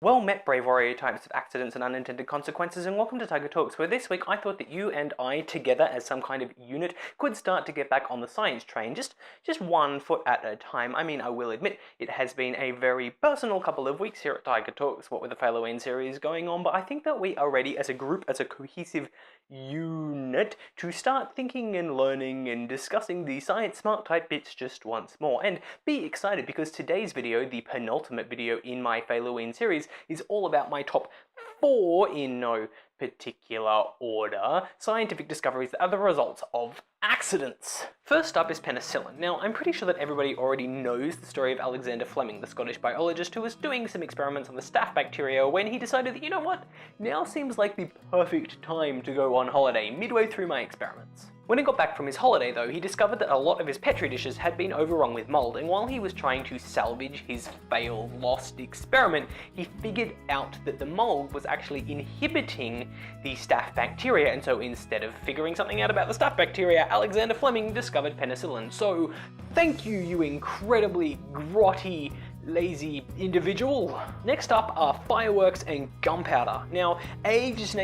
Well met, brave warrior types of accidents and unintended consequences, and welcome to Tiger Talks, where this week I thought that you and I, together as some kind of unit, could start to get back on the science train, just 1 foot at a time. I mean, I will admit, it has been a very personal couple of weeks here at Tiger Talks, what with the Halloween series going on, but I think that we are ready as a group, as a cohesive unit, to start thinking and learning and discussing the science smart type bits just once more. And be excited, because today's video, the penultimate video in my Halloween series, is all about my top 4, in no particular order, scientific discoveries that are the results of accidents. First up is penicillin. Now, I'm pretty sure that everybody already knows the story of Alexander Fleming, the Scottish biologist who was doing some experiments on the staph bacteria when he decided that, you know what, now seems like the perfect time to go on holiday, midway through my experiments. When he got back from his holiday though, he discovered that a lot of his petri dishes had been overrun with mold, and while he was trying to salvage his failed, lost experiment, he figured out that the mold was actually inhibiting the staph bacteria, and so instead of figuring something out about the staph bacteria, Alexander Fleming discovered penicillin. So thank you, you incredibly grotty, lazy individual. Next up are fireworks and gunpowder. Now, ages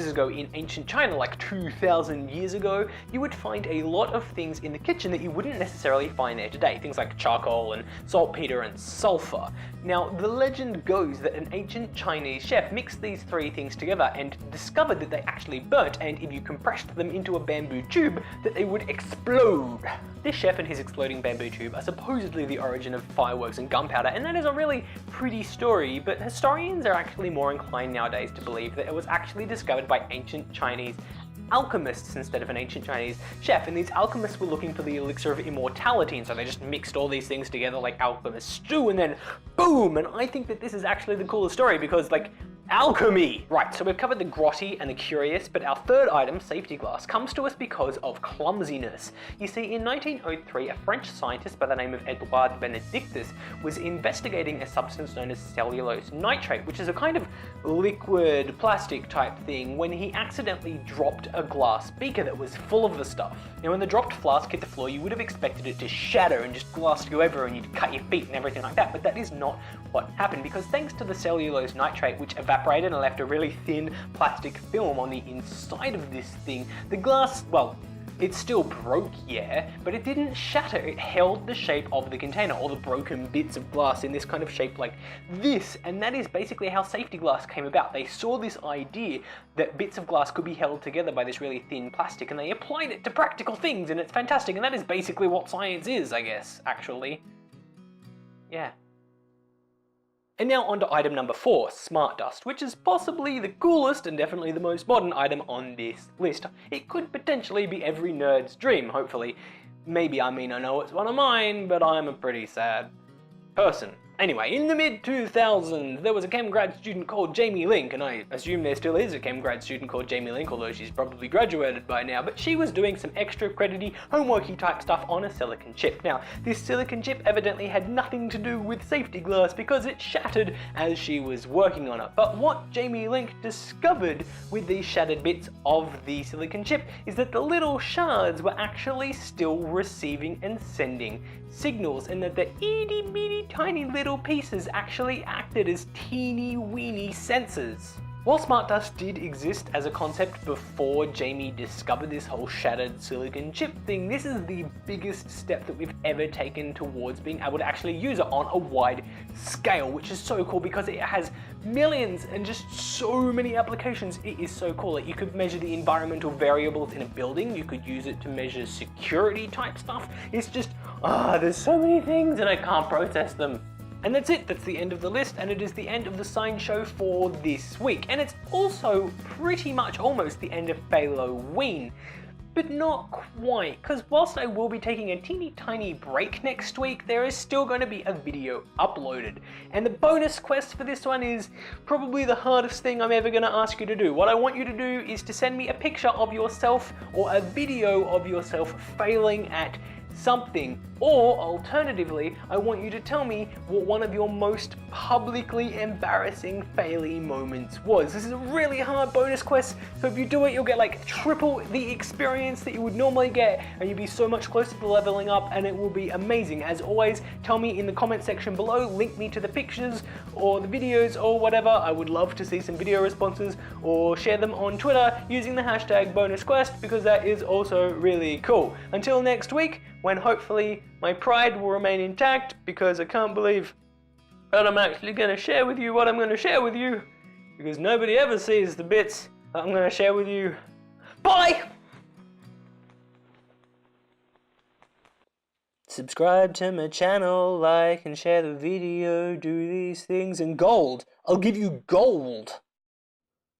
ago in ancient China, like 2,000 years ago, you would find a lot of things in the kitchen that you wouldn't necessarily find there today. Things like charcoal and saltpeter and sulfur. Now, the legend goes that an ancient Chinese chef mixed these 3 things together and discovered that they actually burnt, and if you compressed them into a bamboo tube, that they would explode. This chef and his exploding bamboo tube are supposedly the origin of fireworks and gunpowder, and that is a really pretty story, but historians are actually more inclined nowadays to believe that it was actually discovered by ancient Chinese alchemists instead of an ancient Chinese chef, and these alchemists were looking for the elixir of immortality, and so they just mixed all these things together like alchemists stew, and then boom! And I think that this is actually the coolest story because, like, alchemy! Right, so we've covered the grotty and the curious, but our third item, safety glass, comes to us because of clumsiness. You see, in 1903, a French scientist by the name of Edouard Benedictus was investigating a substance known as cellulose nitrate, which is a kind of liquid plastic type thing, when he accidentally dropped a glass beaker that was full of the stuff. Now, when the dropped flask hit the floor, you would have expected it to shatter and just glass go over and you'd cut your feet and everything like that, but that is not what happened, because thanks to the cellulose nitrate, which evaporated and left a really thin plastic film on the inside of this thing, the glass, well, it still broke, yeah, but it didn't shatter. It held the shape of the container, or the broken bits of glass in this kind of shape like this, and that is basically how safety glass came about. They saw this idea that bits of glass could be held together by this really thin plastic, and they applied it to practical things, and it's fantastic, and that is basically what science is, I guess, actually. Yeah. And now on to item number 4, smart dust, which is possibly the coolest and definitely the most modern item on this list. It could potentially be every nerd's dream, hopefully. Maybe, I mean, I know it's one of mine, but I'm a pretty sad person. Anyway, in the mid-2000s, there was a chem grad student called Jamie Link, and I assume there still is a chem grad student called Jamie Link, although she's probably graduated by now, but she was doing some extra credity, homeworky type stuff on a silicon chip. Now, this silicon chip evidently had nothing to do with safety glass because it shattered as she was working on it. But what Jamie Link discovered with these shattered bits of the silicon chip is that the little shards were actually still receiving and sending signals, and that the itty bitty tiny little pieces actually acted as teeny weeny sensors. While smart dust did exist as a concept before Jamie discovered this whole shattered silicon chip thing, this is the biggest step that we've ever taken towards being able to actually use it on a wide scale, which is so cool because it has millions and just so many applications. It is so cool. Like, you could measure the environmental variables in a building, you could use it to measure security type stuff. It's just, there's so many things and I can't process them. And that's it, that's the end of the list, and it is the end of the science show for this week. And it's also pretty much almost the end of Halloween. But not quite, because whilst I will be taking a teeny tiny break next week, there is still going to be a video uploaded. And the bonus quest for this one is probably the hardest thing I'm ever going to ask you to do. What I want you to do is to send me a picture of yourself or a video of yourself failing at something. Or alternatively, I want you to tell me what one of your most publicly embarrassing faily moments was. This is a really hard bonus quest, so if you do it, you'll get like triple the experience that you would normally get, and you'll be so much closer to leveling up, and it will be amazing. As always, tell me in the comment section below, link me to the pictures or the videos or whatever. I would love to see some video responses, or share them on Twitter using the hashtag bonusquest, because that is also really cool. Until next week, when hopefully my pride will remain intact, because I can't believe that I'm actually going to share with you what I'm going to share with you, because nobody ever sees the bits that I'm going to share with you. Bye! Subscribe to my channel, like and share the video, do these things, and gold. I'll give you gold.